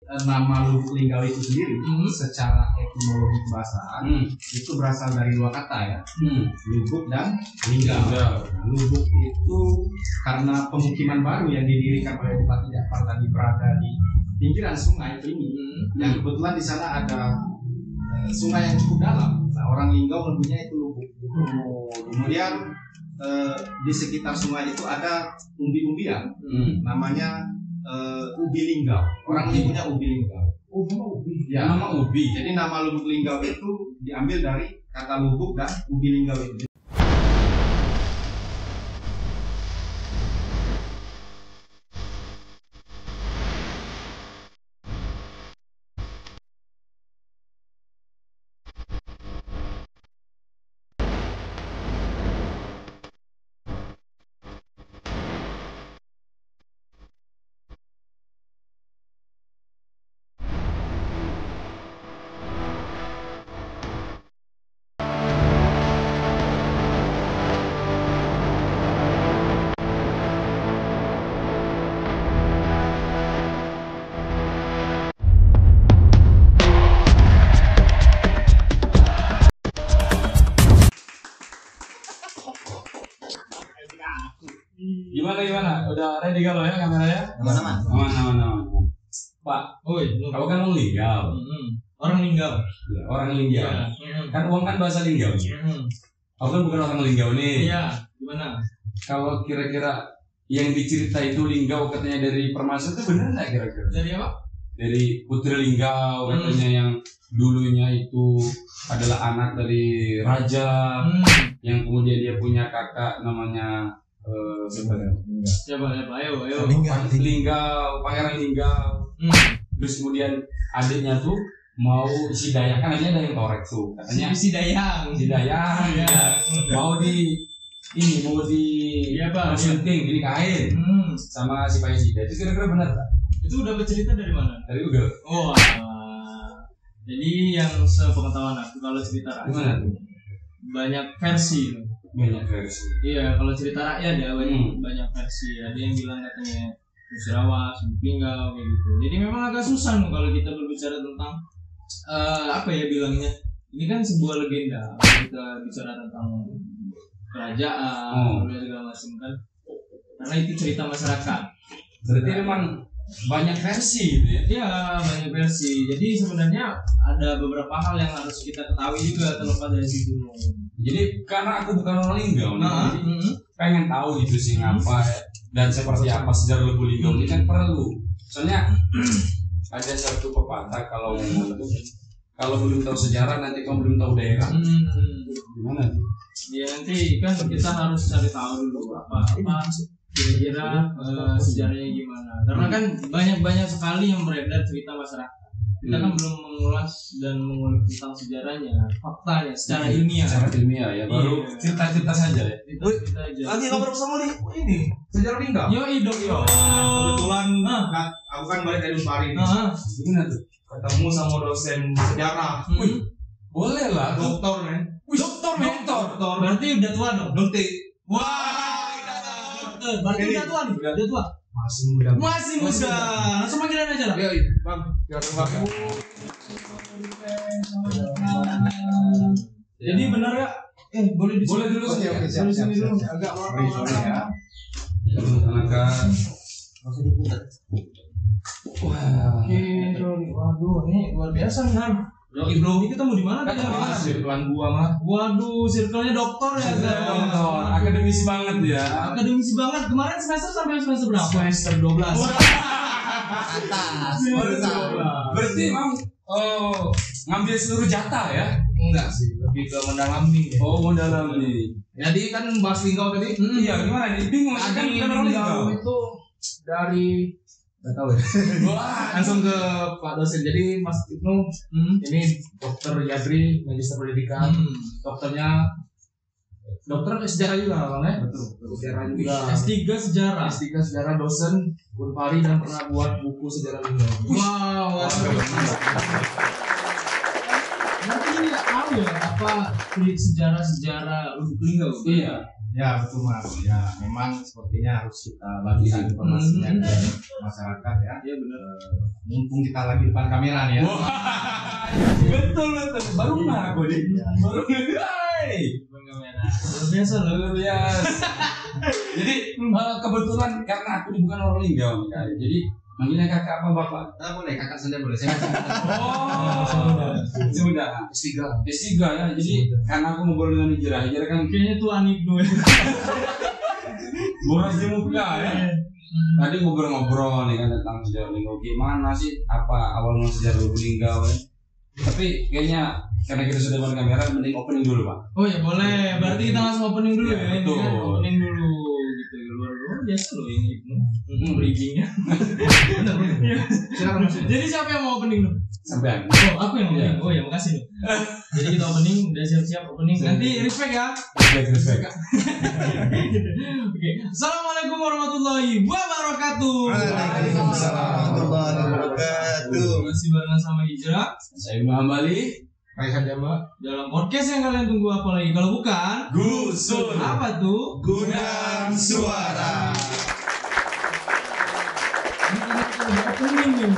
nama Lubuk Linggau itu sendiri secara etimologi kebahasaan itu berasal dari dua kata ya, Lubuk dan Linggau. Lubuk itu karena pemukiman baru yang didirikan oleh Bupati Ja'far tadi berada di pinggiran sungai ini, yang kebetulan di sana ada sungai yang cukup dalam. Nah, orang Linggau menyebutnya itu Lubuk. Kemudian di sekitar sungai itu ada umbi-umbian, namanya ubi linggau. Orang menyebutnya ubi linggau. Ubi. Ya, nama ubi. Jadi nama Lubuk Linggau itu diambil dari kata lubuk dan ubi linggau itu. Gimana? Udah ready kalau ya kameranya? Aman. Pak, kamu kan orang Linggau. Orang Linggau. Ya, orang Linggau. Ya. Kan uang kan bahasa Linggau. Aku kan bukan orang Linggau nih. Iya, gimana? Kalau kira-kira yang dicerita itu Linggau katanya dari Permasa itu benar nggak kira-kira? Dari apa? Dari Putri Linggau katanya yang dulunya itu adalah anak dari raja, yang kemudian dia punya kakak namanya Siapa? Ayo. Linggau, Pangeran Linggau. Terus kemudian adiknya tuh mau si Dayang, kan adiknya Dayang Torek tuh katanya. Si Dayang. Ya. Mau di sunting dinikahin sama si Paisida. Itu kira-kira benar tak? Itu udah bercerita dari mana? Dari Google. Oh, jadi yang sepengetahuan aku kalau cerita rakyat Gimana tuh? banyak versi. Iya, kalau cerita rakyat ya banyak versi. Ada yang bilang katanya Musirawas, Linggau kayak gitu. Jadi memang agak susah kalau kita berbicara tentang apa ya bilangnya. Ini kan sebuah legenda. Kita bicara tentang kerajaan, segala macam kan. Karena itu cerita masyarakat. Berarti memang banyak versi gitu ya? Iya, banyak versi. Jadi sebenarnya ada beberapa hal yang harus kita ketahui juga terlepas dari situ. Jadi karena aku bukan orang Linggau jadi pengen tahu gitu sih ngapa dan seperti apa sejarah Lubuk Linggau ini kan perlu. Soalnya ada satu pepatah kalau ngomong itu, kalau belum tahu sejarah nanti kamu belum tahu daerah. Gimana sih? Ya nanti kan kita harus cari tahu dulu apa kira-kira sejarahnya gimana. Karena kan banyak sekali yang beredar cerita masyarakat. Kita kan belum mengulas dan mengulik tentang sejarahnya, faktanya secara ilmiah. Secara ilmiah ya, baru cerita-cerita saja ya. Cerita aja. Lagi ngobrol sama ini sejarah Linggau. Yo. Kebetulan aku kan balik dari Unpari. Gimana tuh? Ketemu sama dosen sejarah. Boleh lah. Doktor men. Doktor. Berarti udah tua dong. Dokter. Wah. Berarti udah tua nih. Udah tua. Masih muda. Langsung panggilan aja lah. Iya, Bang. Jadi benar ya? Boleh dulu sih. Siap. Agak Sorry ya. Tenaga. Oke, waduh, ini luar biasa nih. Bro, ini ketemu di mana tadi? Sirkelan gua mah. Waduh, circle-nya dokter ya, Dokter, akademisi banget ya. Akademisi banget. Kemarin semester sampai semester berapa? Semester 12. Atas. Berarti emang ngambil seluruh jatah ya? Enggak sih, lebih ke mendalami ya. Mendalami. Jadi kan bahas Linggau tadi. Iya, gimana nih? Bingung kan orang Linggau itu dari nggak tahu ya. Langsung ke Pak dosen. Jadi Mas Ibnu ini dokter Yadri, magister pendidikan. Dokternya dokter sejarah juga Bang ya? Betul. Sejarah juga. S3 sejarah. S3 sejarah, dosen Unpari dan pernah buat buku sejarah Linggau. Wow. Nanti ini nggak tahu ya apa sejarah Lubuk Linggau. Iya. Ya betul Mas. Ya memang sepertinya harus kita bagikan informasinya ke masyarakat ya. Iya benar. Mumpung kita lagi depan kamera nih ya. Betul. Baru aku nih. Baru. Depan kamera. Luar biasa loh. Luar biasa. Jadi kebetulan karena aku ini bukan orang Linggau nih Kak. Jadi manggilnya kakak apa bapak? Boleh kakak saja boleh. Saya Sudah. S3 ya. Jadi karena aku ngobrol dengan Hijrah kan Kayaknya tuh Anibno. boras di muka ya. Tadi ngobrol-ngobrol nih kan tentang sejarah Linggau. Gimana sih apa awal mula sejarah Linggau ya? Tapi kayaknya karena kita sudah depan kamera, mending opening dulu Pak. Oh ya boleh. Berarti kita langsung opening dulu ya. Betul. Kan? Opening dulu gitu. Luar biasa loh ini Ibnu. Bridgingnya. silakan Mas. Jadi siapa yang mau opening dulu? Sampai Oh aku yang opening. Oh ya makasih loh. Jadi kita opening, udah siap-siap opening. Nanti respect ya. respect. Oke. Assalamualaikum warahmatullahi wabarakatuh. Waalaikumsalam warahmatullahi wabarakatuh. Masih barengan sama Hijrah. Saya Ibnu Hambali. Raihan Jamba. Dalam podcast yang kalian tunggu apa lagi? Kalau bukan Gusul. apa tuh? Gudang suara. Ini kita udah opening nih.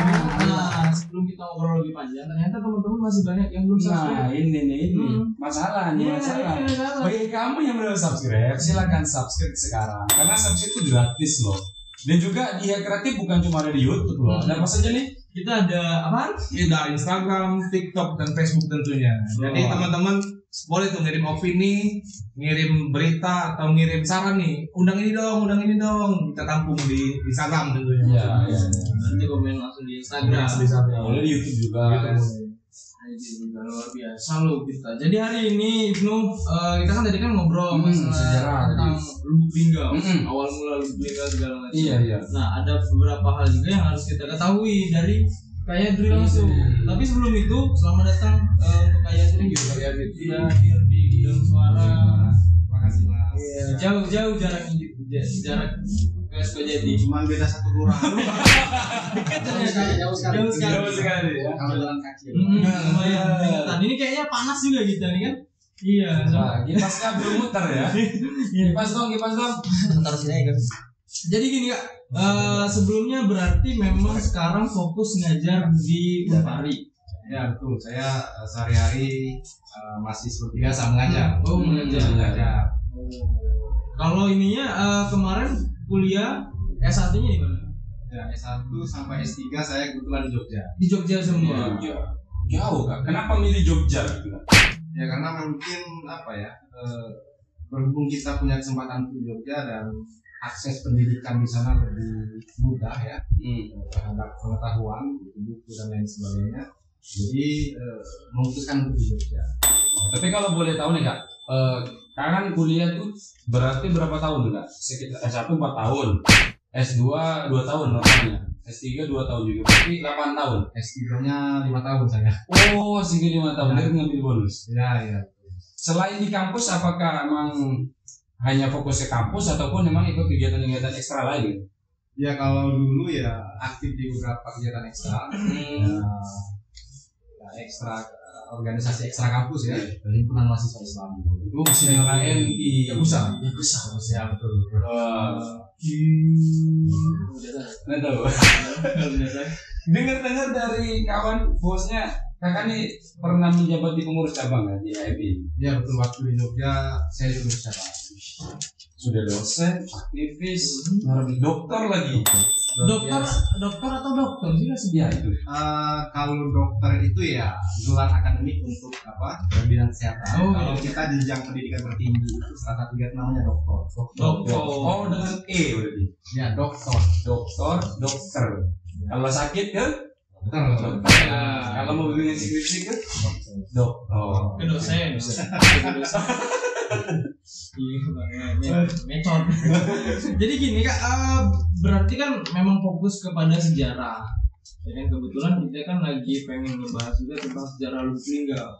Nah, sebelum kita ngobrol lebih panjang, ternyata teman-teman masih banyak yang belum Nah subscribe. ini masalah nih Iya, masalah. iya, salah. Bagi kamu yang belum subscribe, silakan subscribe sekarang. Karena subscribe itu gratis loh. Dan juga dia kreatif bukan cuma ada di YouTube loh. Ada apa saja nih? Kita ada apaan? Ada Instagram, TikTok, dan Facebook tentunya. Jadi teman-teman boleh tuh ngirim opini, ngirim berita atau ngirim saran nih. Undang ini dong. Kita tampung di Instagram tentunya. Iya. Nanti komen langsung di Instagram. Di Instagram. Boleh di YouTube juga. Ini juga luar biasa loh kita. Jadi hari ini Ibnu, kita kan tadi kan ngobrol masalah sejarah tentang Lubuk Linggau, Mm-mm. awal mula Lubuk Linggau segala macam. Iya. Nah ada beberapa hal juga yang harus kita ketahui dari Kak Yadri langsung. Tapi sebelum itu, selamat datang untuk Kak Yadri. Sudah hadir di Gudang Suara. Terima kasih Mas. Jauh jaraknya, jarak ke Sukajadi. Cuma beda satu kelurahan. Dekat ternyata. Jauh sekali. ya. Kalau jalan kaki. Lumayan deketan. Ini kayaknya panas juga kita nih kan. Iya. Nah, kipasnya belum muter ya. Kipas dong. Ntar sini kan. Jadi gini Kak, sebelumnya berarti memang sekarang fokus ngajar di Unpari. Ya betul. Saya sehari-hari masih seperti biasa mengajar. Oh, mengajar. Kalau ininya kemarin kuliah S1-nya di mana? Ya S1 sampai S3 saya kebetulan di Jogja. Di Jogja semua. Jauh Kak. Kenapa milih Jogja gitu Kak? Ya karena mungkin apa ya, berhubung kita punya kesempatan di Jogja dan akses pendidikan di sana lebih mudah ya terhadap pengetahuan, buku dan lain sebagainya. Jadi memutuskan untuk di Jogja. Tapi kalau boleh tahu nih Kak, kan kuliah tuh berarti berapa tahun Kak? Sekitar S1 4 tahun, S2 2 tahun normalnya, S3 2 tahun juga, berarti 8 tahun. S3-nya 5 tahun saya. Oh, segitu 5 tahun, dia ngambil bonus. Ya. Selain di kampus, apakah emang hanya fokus ke kampus ataupun memang ikut kegiatan-kegiatan ekstra lain? Ya kalau dulu ya aktif di beberapa kegiatan ekstra, ekstra organisasi ekstra kampus ya, himpunan mahasiswa Islam. Itu senior HMI. Ya besar. Ya betul. Nggak tahu. Dengar dari kawan bosnya, kakak nih pernah menjabat di pengurus cabang kan di HMI? Ya betul, waktu di Jogja saya juga cabang. Sudah dosen, aktivis, dokter lagi. Dokter atau dokter sih nggak sih? Ya itu. Kalau dokter itu ya gelar akademik untuk bidang kesehatan. Kalau kita jenjang pendidikan tertinggi itu salah satu kegiatan namanya doktor. Oh dengan E berarti. Ya dokter. Dokter. Kalau sakit ke? Dokter. Kalau mau bikin skripsi ke? Dokter. Ke dosen. Metode. Jadi gini Kak, berarti kan memang fokus kepada sejarah. Ya kan kebetulan kita kan lagi pengen ngebahas juga tentang sejarah Lubuk Linggau.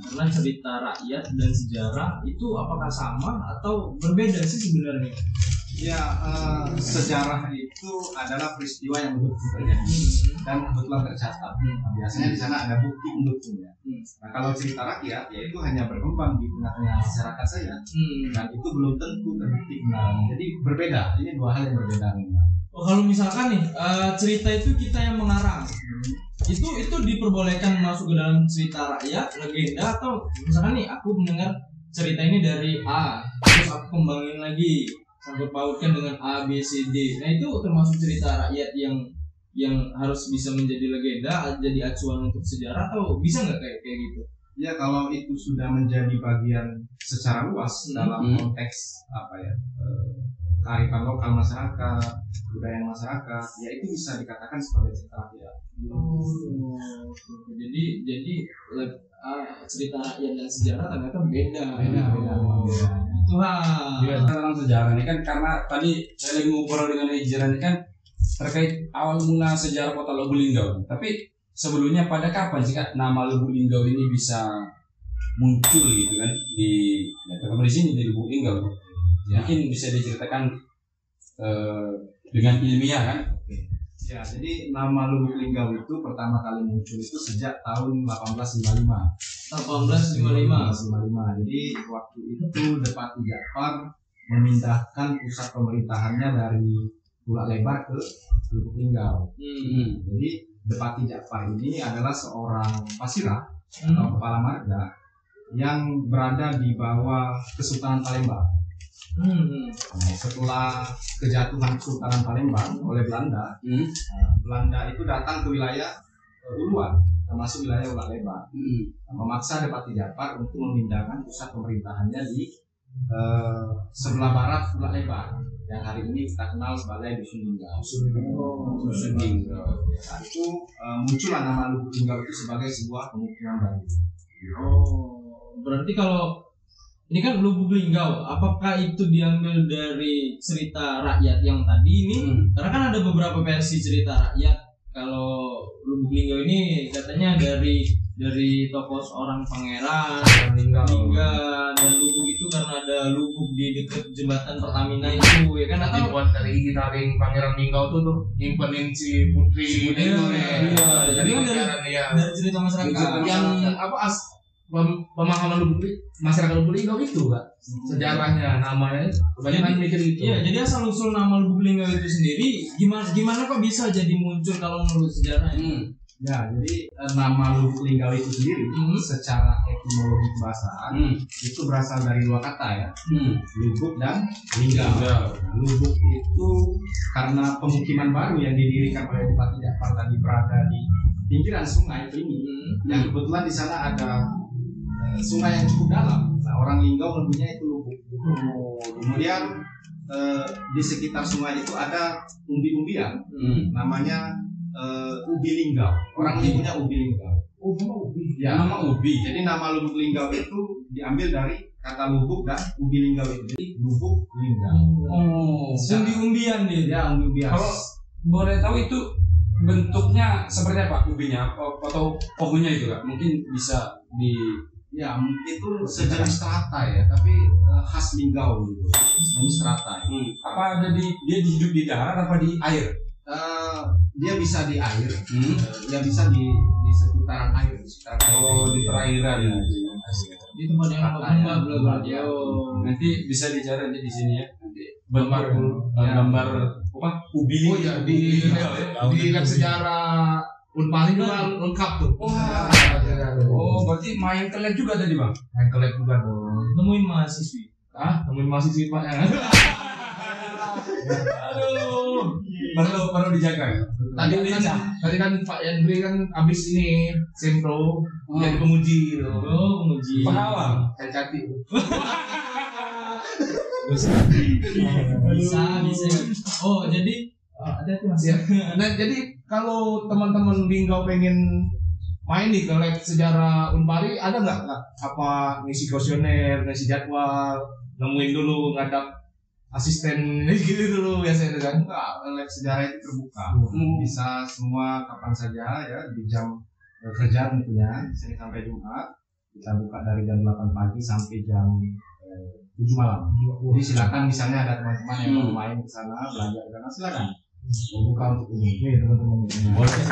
Karena cerita rakyat dan sejarah itu apakah sama atau berbeda sih sebenarnya? Sejarah itu adalah peristiwa yang betul-betul terjadi dan kebetulan tercatat. Nah, biasanya di sana ada bukti pendukungnya. Nah, kalau cerita rakyat, ya itu hanya berkembang di tengah-tengah masyarakat saja, dan itu belum tentu terbukti benar. Jadi berbeda. Ini dua hal yang berbeda memang. Oh, kalau misalkan nih cerita itu kita yang mengarang, itu diperbolehkan masuk ke dalam cerita rakyat, legenda, atau misalkan nih aku mendengar cerita ini dari A, terus aku kembangin lagi, sangkut pautkan dengan A, B, C, D. Nah itu termasuk cerita rakyat yang harus bisa menjadi legenda, jadi acuan untuk sejarah, atau bisa nggak kayak gitu? Ya, kalau itu sudah menjadi bagian secara luas dalam konteks kearifan lokal masyarakat, budaya masyarakat, ya itu bisa dikatakan sebagai cerita rakyat. Jadi cerita rakyat dan sejarah ternyata beda. Itu tentang sejarah ini kan, karena tadi saya lagi ngobrol dengan Hijran ini kan terkait awal mula sejarah kota Lubuk-Linggau. Tapi sebelumnya pada kapan sih Kak nama Lubuk-Linggau ini bisa muncul gitu kan terutama di sini di Lubuk-Linggau? Mungkin bisa diceritakan dengan ilmiah kan? Ya, jadi nama Lubuk-Linggau itu pertama kali muncul itu sejak tahun 1855. 1855. Jadi waktu itu Depati Ja'far memindahkan pusat pemerintahannya dari Pulau Lebar ke Lubuk-Linggau. Jadi Depati Ja'far ini adalah seorang pasirah atau kepala marga yang berada di bawah Kesultanan Palembang. Nah, setelah kejatuhan Kesultanan Palembang oleh Belanda, Belanda itu datang ke wilayah Uluan, termasuk wilayah Ulak Lebar, memaksa Depati Ja'far untuk memindahkan pusat pemerintahannya di sebelah barat Ulak Lebar, yang hari ini kita kenal sebagai Dusun Linggau. Dusun Linggau. Saat itu muncullah nama Lubuk-Linggau itu sebagai sebuah pemukiman baru. Berarti kalau ini kan Lubuk-Linggau, apakah itu diambil dari cerita rakyat yang tadi ini? Karena kan ada beberapa versi cerita rakyat. Kalau Lubuk-Linggau ini katanya dari tokoh seorang pangeran Lingga, dan Lubuk itu karena ada lubuk di dekat jembatan Pertamina itu, ya kan? Atau dibuat dari taring Pangeran Linggau tuh nyimpenin si putri. Jadi kan dari cerita masyarakat yang pemahaman masyarakat Lubuk-Linggau itu Kak, sejarahnya, namanya kebanyakan mikir gitu. Iya, jadi asal usul nama Lubuk-Linggau itu sendiri gimana kok bisa jadi muncul kalau menurut sejarahnya? Ya, jadi nama Lubuk-Linggau itu sendiri secara etimologi kebahasaan itu berasal dari dua kata ya, lubuk dan linggau. Lubuk itu karena pemukiman baru yang didirikan oleh Depati Ja'far tadi berada di pinggiran sungai ini, yang kebetulan di sana ada sungai yang cukup dalam. Nah, orang Linggau menyebutnya itu lubuk. Kemudian di sekitar sungai itu ada umbi-umbian, namanya ubi linggau. Orang menyebutnya ubi linggau. Ya, nama ubi. Jadi nama Lubuk-Linggau itu diambil dari kata lubuk dan ubi linggau itu. Jadi Lubuk-Linggau. Umbi-umbian nih. Ya, umbi-umbian. Kalau boleh tahu itu bentuknya seperti apa ubinya atau pohonnya itu Kak? Mungkin bisa di itu sejenis strata ya, tapi khas Linggau gitu. Sejenis strata. Apa ada dia hidup di darat apa di air? Dia bisa di air, dia bisa di sekitaran air, di perairan ya. Di tempat yang lembab ya. Nanti bisa dicari di sini ya. Nanti gambar apa? Ubi. Oh ya, di sejarah Unpari juga lengkap tuh. Berarti main kelab juga tadi Bang? Main kelab juga dong. Nemuin mahasiswi. Nemuin mahasiswi Pak ya. Aduh. Perlu dijaga ya. Tadi kan Pak Yandri kan abis ini sempro jadi penguji gitu. Penguji. Pengawal. Cacati. Bisa. Oh, jadi hati-hati Mas. Ya. Nah, jadi kalau teman-teman Linggau pengen main nih ke lab sejarah Unpari, ada nggak apa ngisi kuesioner, ngisi jadwal, nemuin dulu ngadap asisten gitu dulu biasanya kan? Enggak, lab sejarah itu terbuka. Bisa semua kapan saja ya, di jam kerja tentunya, Senin sampai Jumat. Kita buka dari jam 8 pagi sampai jam 7 malam. Jadi silakan misalnya ada teman-teman yang mau main ke sana, belajar ke sana, silakan. Buka untuk umum. Nih teman-teman. Boleh.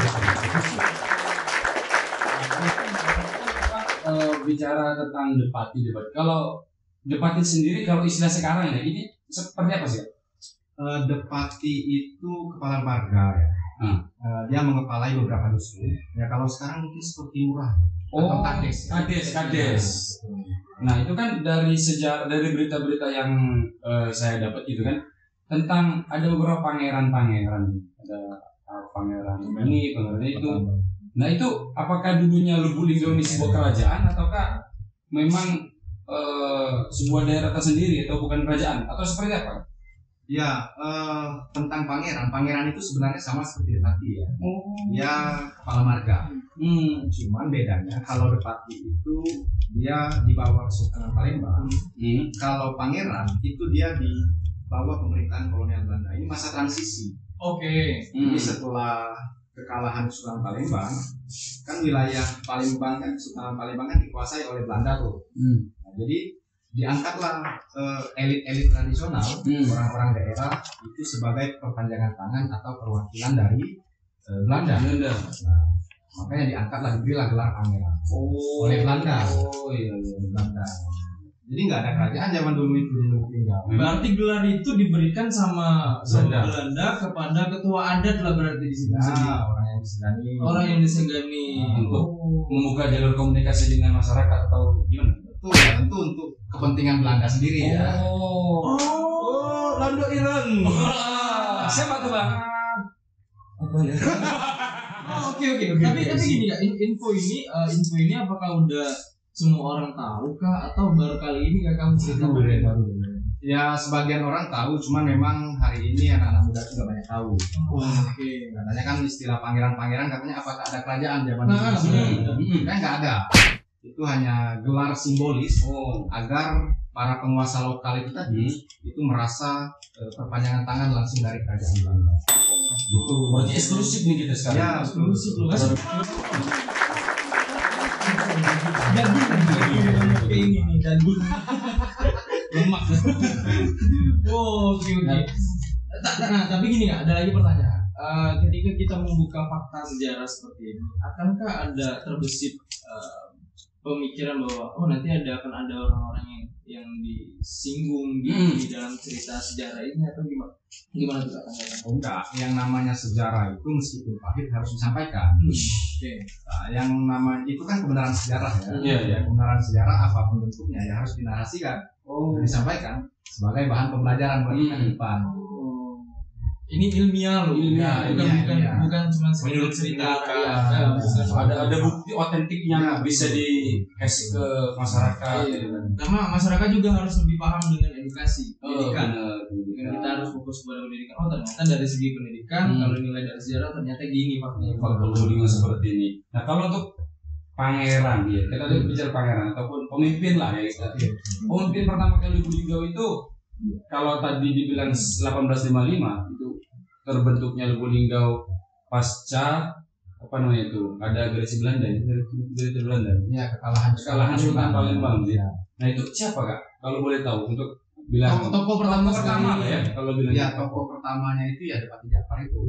Bicara tentang Depati. Kalau Depati sendiri, kalau istilah sekarang ya, ini seperti apa sih? Depati itu kepala marga ya. Dia mengepalai beberapa dusun. Ya kalau sekarang mungkin seperti lurah. Oh, kades. Nah itu kan dari berita-berita yang saya dapat itu kan tentang ada beberapa pangeran-pangeran, ada pangeran ini, pangeran itu. Nah itu apakah dulunya Lubuk Linggau ini sebuah kerajaan ataukah memang sebuah daerah tersendiri atau bukan kerajaan atau seperti apa? Ya, tentang pangeran itu sebenarnya sama seperti Depati ya. Dia kepala marga. Cuman bedanya kalau Depati itu dia di bawah Kesultanan Palembang. Kalau pangeran itu dia di bawah pemerintahan kolonial Belanda. Ini masa transisi. Oke. Jadi setelah kekalahan Kesultanan Palembang, kan wilayah Palembang kan Kesultanan Palembang kan dikuasai oleh Belanda tuh. Nah, jadi diangkatlah elit-elit tradisional, orang-orang daerah itu sebagai perpanjangan tangan atau perwakilan dari Belanda. Nah, makanya diangkatlah diberilah gelar pangeran oleh Belanda. Belanda. Jadi nggak ada kerajaan zaman dulu itu di Lubuk Linggau. Berarti gelar itu diberikan sama Belanda kepada ketua adat lah berarti di sini. Orang yang disegani untuk membuka jalur komunikasi dengan masyarakat atau gimana? Tentu untuk kepentingan Belanda sendiri ya. Lando Ireng. Siapa tuh Bang? Oke. Tapi gini ya, info ini apakah udah semua orang tahu kah atau baru kali ini kamu cerita? Baru. Ya sebagian orang tahu, cuman memang hari ini anak-anak muda juga banyak tahu. Oke. Katanya kan istilah pangeran-pangeran katanya apakah ada kerajaan zaman dulu? Kan nggak ada. Itu hanya gelar simbolis agar para penguasa lokal itu tadi itu merasa perpanjangan tangan langsung dari kerajaan Belanda. Itu berarti eksklusif nih kita sekarang. Ya, eksklusif loh. Daging ini nih daging lemak. Oke. Nah, tapi gini nggak, ada lagi pertanyaan. Ketika kita membuka fakta sejarah seperti ini, akankah ada terbesit pemikiran bahwa nanti akan ada orang-orang yang disinggung di dalam cerita sejarah ini atau gimana? Gimana tuh Kak? Enggak, yang namanya sejarah itu meskipun pahit harus disampaikan. Nah, yang namanya itu kan kebenaran sejarah ya. Iya. Kebenaran sejarah apapun bentuknya ya harus dinarasikan, disampaikan sebagai bahan pembelajaran buat kita ke depan. Ini ilmiah loh, bukan cuma cerita. Ada bukti otentiknya bisa dikasih ke masyarakat. Karena masyarakat juga harus lebih paham dengan edukasi pendidikan. Kita harus fokus pada pendidikan. Ternyata dari segi pendidikan, kalau nilai dari sejarah ternyata gini fakta seperti ini. Nah kalau untuk pangeran ya, kita bicara pangeran ataupun pemimpin lah ya. Pemimpin pertama kali Lubuk Linggau itu kalau tadi dibilang 1855 itu terbentuknya Lubuk Linggau pasca apa namanya itu ada agresi Belanda ya kekalahan Sultan Palembang ya. Nah itu siapa Kak kalau boleh tahu untuk bilang tokoh pertama ya kalau bilang ya tokoh pertamanya itu ya Depati Ja'far itu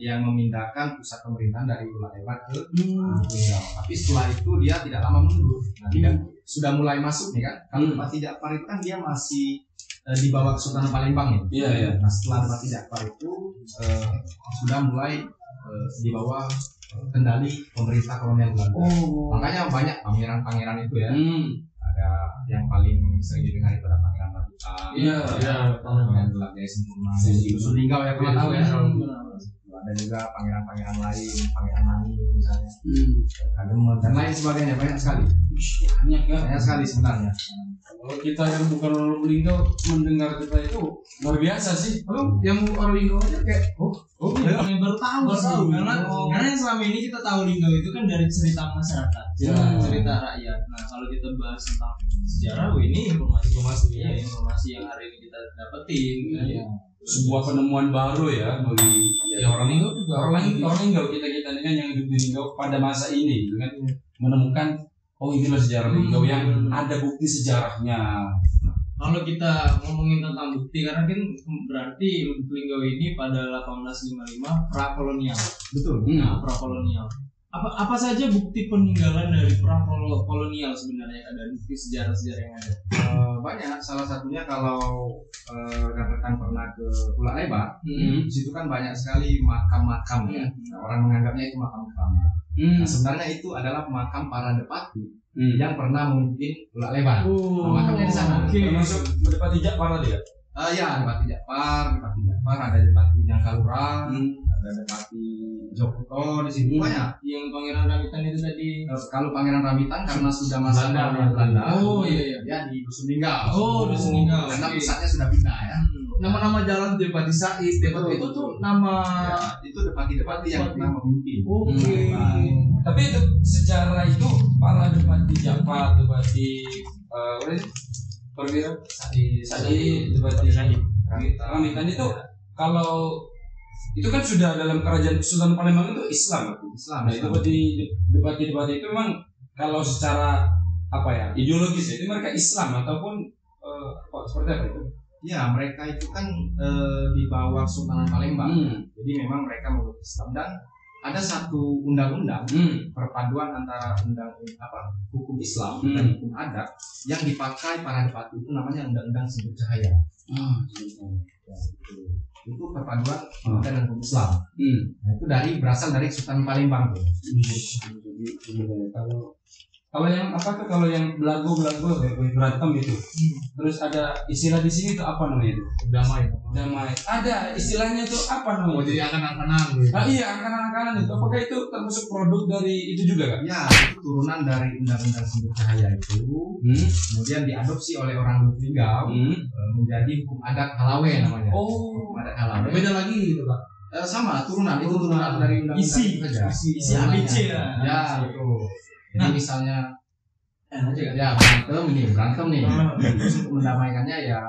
yang memindahkan pusat pemerintahan dari Palembang ke Lubuk Linggau. Tapi setelah itu dia tidak lama mundur. Nah, sudah mulai masuk nih kan. Kalau Depati Ja'far itu kan dia masih di bawah Kesultanan Palembang ya. Iya. Nah setelah Depati Ja'far itu sudah mulai di bawah kendali pemerintah kolonial Belanda. Makanya banyak pangeran-pangeran itu ya. Ada yang paling sering didengar itu ada Pangeran Rabutan. Iya. Pangeran Gelar Jaya Sempurna. Lubuk Linggau ya kalau tahu ya. Ada juga pangeran-pangeran lain, Pangeran Nani misalnya, Kagemot dan lain sebagainya, banyak sekali. Banyak sekali sebenarnya. Kalau kita yang bukan orang Lubuk Linggau mendengar kita itu luar biasa sih. Yang orang Linggau aja kayak yang baru tahu sih. Karena yang selama ini kita tahu Linggau itu kan dari cerita masyarakat, cerita rakyat. Nah kalau kita bahas tentang sejarah, ini informasi yang hari ini kita dapetin. Sebuah penemuan baru ya bagi orang Linggau juga. Orang Linggau kita ini kan yang hidup di Linggau pada masa ini gitu kan menemukan inilah sejarah Linggau yang ada bukti sejarahnya. kalau kita ngomongin tentang bukti, karena kan berarti Lubuk Linggau ini pada 1855 prakolonial. Betul. Nah, prakolonial. Apa saja bukti peninggalan dari prakolonial sebenarnya yang ada, bukti sejarah-sejarah yang ada? Banyak. Salah satunya kalau rekan-rekan pernah ke Pulau Lebar, di situ kan banyak sekali makam-makam ya. Nah, orang menganggapnya itu makam utama. Nah, sebenarnya itu adalah makam para depati yang pernah memimpin Pulau Lebar. Makamnya di sana. Termasuk Depati Jakpar dia. Ya, Depati Jakpar, ada Depati Nyangkalura, ada Depati Jokuto di situ banyak. Yang Pangeran Ramitan itu tadi. Kalau Pangeran Ramitan karena sudah masa Belanda. Oh iya. Ya di Dusun Linggau. Dusun Linggau. Karena pusatnya sudah pindah ya. Nama-nama jalan Depati Said, Depati itu tuh nama itu depati-depati yang pernah memimpin. Oke. Tapi itu sejarah itu para Depati Jakpar, Depati Perwira Said, Depati Ramitan itu kalau itu kan sudah dalam kerajaan Sultan Palembang itu Islam. Nah, itu Depati itu memang kalau secara ideologis itu mereka Islam ataupun seperti apa itu? Ya, mereka itu kan di bawah Sultanan Palembang. Jadi memang mereka menurut Islam, dan ada satu undang-undang perpaduan antara hukum Islam dan hukum adat yang dipakai para depati, itu namanya Undang-Undang Simbol Cahaya. Itu perpaduan adat dan hukum Islam. Nah, itu berasal dari Sultan Palembang tuh. Kalau yang kalau yang belagu berantem itu, terus ada istilah di sini tuh apa namanya itu? Damai. Ada istilahnya tuh apa namanya? Jadi angkanan-angkanan gitu. Iya, angkanan-angkanan itu. Apakah itu termasuk produk dari itu juga kan? Ya, itu turunan dari Undang-Undang Simbol Cahaya itu. Kemudian diadopsi oleh orang Lubuk Linggau menjadi hukum adat Halawe namanya. Hukum adat Halawe. Beda lagi gitu, Pak. Sama turunan itu turunan dari undang-undang isi ABC ya. Ya, betul. Jadi misalnya berantem nih. Terus untuk mendamaikannya ya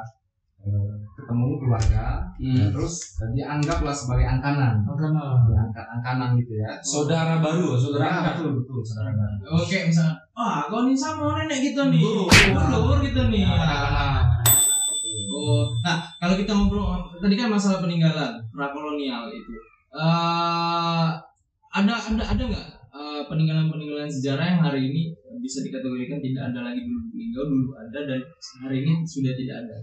ketemu keluarga, terus dianggaplah sebagai angkanan gitu ya. Saudara baru, saudara. Betul, saudara baru. Oke, misalnya, kau nih sama nenek gitu nih, dulur gitu nih. Nah, kalau kita ngobrol tadi kan masalah peninggalan prakolonial itu, ada nggak peninggalan sejarah yang hari ini bisa dikategorikan tidak ada lagi dulu Linggau, dulu ada dan hari ini sudah tidak ada?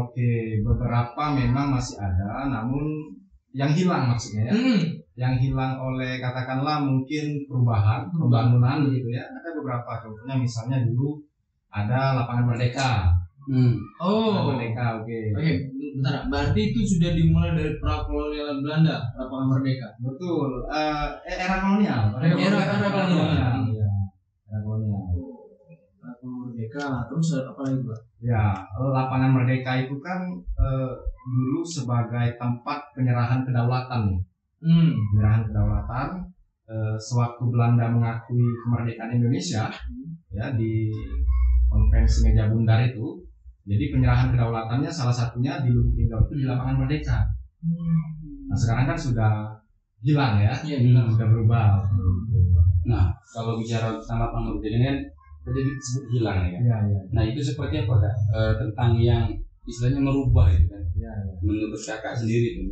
Oke, beberapa memang masih ada, namun yang hilang maksudnya ya. Yang hilang oleh katakanlah mungkin pembangunan gitu ya. Ada beberapa, contohnya misalnya dulu ada Lapangan Merdeka. Merdeka, oke. Bentar, berarti itu sudah dimulai dari prakolonial Belanda, Lapangan Merdeka. Betul, era kolonial. Era kolonial. Era kolonial. Lapangan Merdeka, terus apa lagi, Pak? Ya, Lapangan Merdeka itu kan dulu sebagai tempat penyerahan kedaulatan. Penyerahan kedaulatan sewaktu Belanda mengakui kemerdekaan Indonesia ya di konferensi Meja Bundar itu. Jadi penyerahan kedaulatannya salah satunya di Lubuk Linggau itu di Lapangan Merdeka. Nah, sekarang kan sudah hilang ya, sudah berubah. Nah, kalau bicara tentang Lapangan Merdeka kan tadi disebut hilang ya. Nah, itu seperti apa Kak? Tentang yang istilahnya merubah itu kan. Menurut Kakak sendiri itu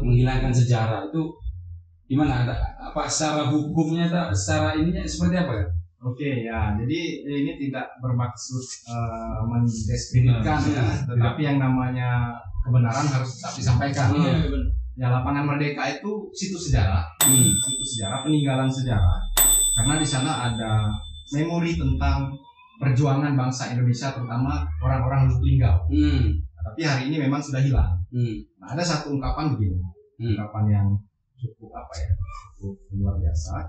menghilangkan sejarah itu gimana? Apa secara hukumnya atau secara ininya seperti apa ya? Oke ya, jadi ini tidak bermaksud mendiskreditkan ya, tetapi yang namanya kebenaran harus tetap disampaikan. Ya, Lapangan Merdeka itu situs sejarah, peninggalan sejarah, karena di sana ada memori tentang perjuangan bangsa Indonesia, terutama orang-orang Lubuk Linggau. Tapi hari ini memang sudah hilang. Nah, ada satu ungkapan begini, ungkapan yang cukup cukup luar biasa.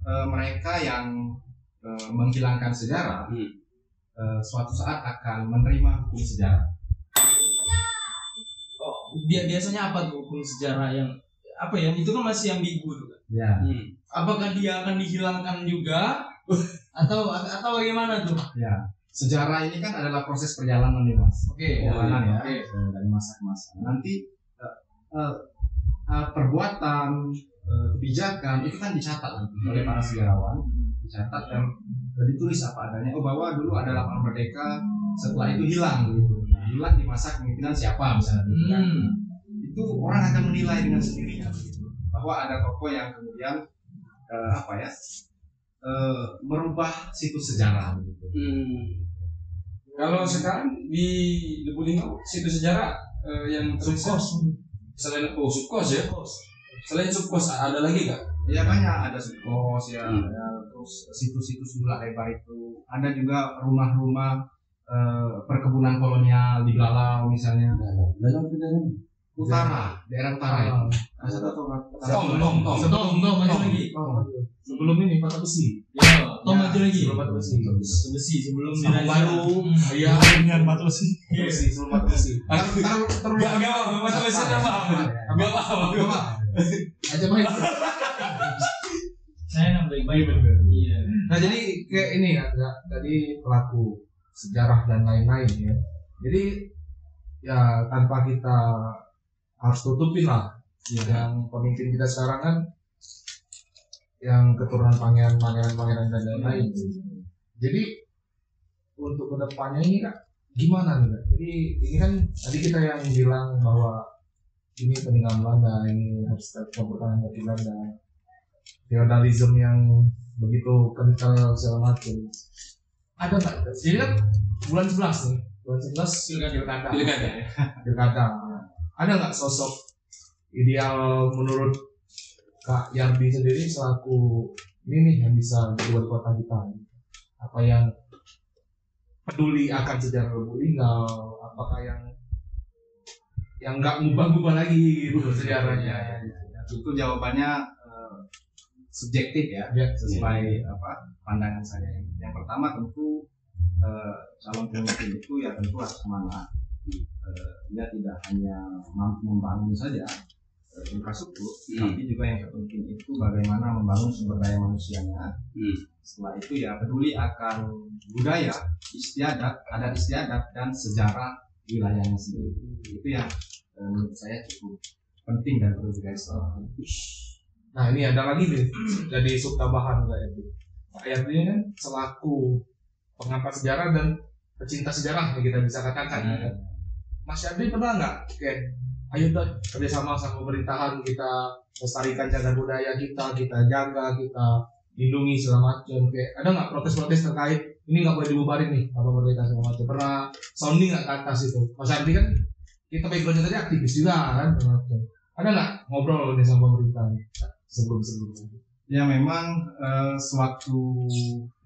Mereka yang menghilangkan sejarah suatu saat akan menerima hukum sejarah. Biasanya apa tuh hukum sejarah yang itu kan masih ambigu tuh kan? Ya. Apakah dia akan dihilangkan juga atau bagaimana tuh? Ya, sejarah ini kan adalah proses perjalanan nih Mas. Perjalanan dari masa ke masa. Nanti perbuatan kebijakan itu kan dicatat oleh para sejarawan, dicatat dan ditulis apa adanya. Oh, bahwa dulu ada lapangan merdeka, setelah itu hilang gitu. Hilang di masa kepemimpinan siapa misalnya gitu kan. Itu orang akan menilai dengan sendirinya gitu. Bahwa ada tokoh yang kemudian merubah situs sejarah gitu. Kalau sekarang di Lubulingga situs sejarah yang Subkos selain Subkos ya. Selain Subkos ada lagi nggak? Ya banyak, ada Subkos ya, terus situs-situs gula lebar itu. Ada juga rumah-rumah perkebunan kolonial di Belalau misalnya. Utara, daerah utara itu. Tom maju lagi. Sebelum ini Kota Besi. Ya, Tom maju lagi. Sebelum Batu Besi. Besi sebelum Sabang Baru. Iya, dengan Batu Besi. Sebelum Batu Besi. Batu Besi apa? Gak apa. Aja main. Saya yang baik-baik. Iya. Nah jadi kayak ini kan, tadi pelaku sejarah dan lain-lain ya. Jadi ya tanpa kita harus tutupin lah yang pemimpin kita sekarang kan yang keturunan pangeran dan lain-lain. Jadi untuk kedepannya ini Kak gimana nih Kak? Jadi ini kan tadi kita yang bilang bahwa ini peninggalan Belanda, ini harus pertahanan dari Belanda, feodalisme yang begitu kental segala macam. Ada nggak? Jadi kan bulan 11 nih, bulan 11 pilkada. Ada nggak sosok ideal menurut Kak Yardi sendiri selaku ini nih yang bisa di wali kota kita? Apa yang peduli akan sejarah Lubulingga? Apakah yang nggak ngubah-ngubah lagi gitu sejarahnya? Itu jawabannya subjektif ya, sesuai pandangan saya. Yang pertama tentu calon pemimpin itu ya tentu harus semangat. Dia tidak hanya mampu membangun saja infrastruktur, tapi juga yang terpenting itu bagaimana membangun sumber daya manusianya. Setelah itu ya peduli akan budaya, adat istiadat dan sejarah wilayahnya sendiri. Itu yang menurut saya cukup penting dan perlu digarisbawahi. Nah ini ada lagi nih jadi subtambahan Kak Yardi. Kak Yardi kan selaku pengangkat sejarah dan pecinta sejarah kita bisa katakan ya. Mas Yardi pernah nggak kayak ayo kerjasama sama pemerintahan kita lestarikan cagar budaya kita jaga, kita lindungi segala macam, kayak ada nggak protes-protes terkait ini nggak boleh dibubarin nih apa merdeka segala macam, pernah sounding nggak ke atas itu? Mas Yardi kan kita backgroundnya tadi aktivis juga kan segala macam, ada nggak ngobrol nih sama pemerintahan sebelum-sebelumnya? Ya memang suatu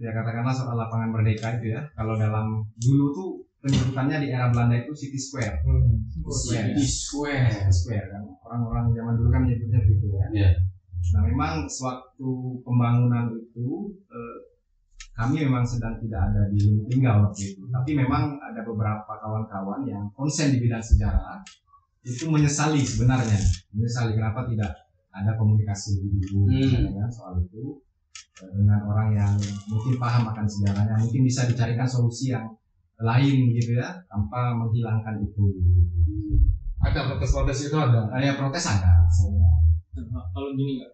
ya katakanlah soal lapangan merdeka itu ya, kalau dalam dulu tuh penyebutannya di era Belanda itu City Square. Square kan. Orang-orang zaman dulu kan menyebutnya begitu ya. Yeah. Nah memang sewaktu pembangunan itu kami memang sedang tidak ada di Lubulingga waktu itu. Tapi memang ada beberapa kawan-kawan yang konsen di bidang sejarah itu menyesali kenapa tidak ada komunikasi lebih dulu kan, soal itu dengan orang yang mungkin paham akan sejarahnya, mungkin bisa dicarikan solusi yang lain gitu ya, tanpa menghilangkan itu. Ada protes-protes itu ada? Ya protes ada. Kalau gini nggak,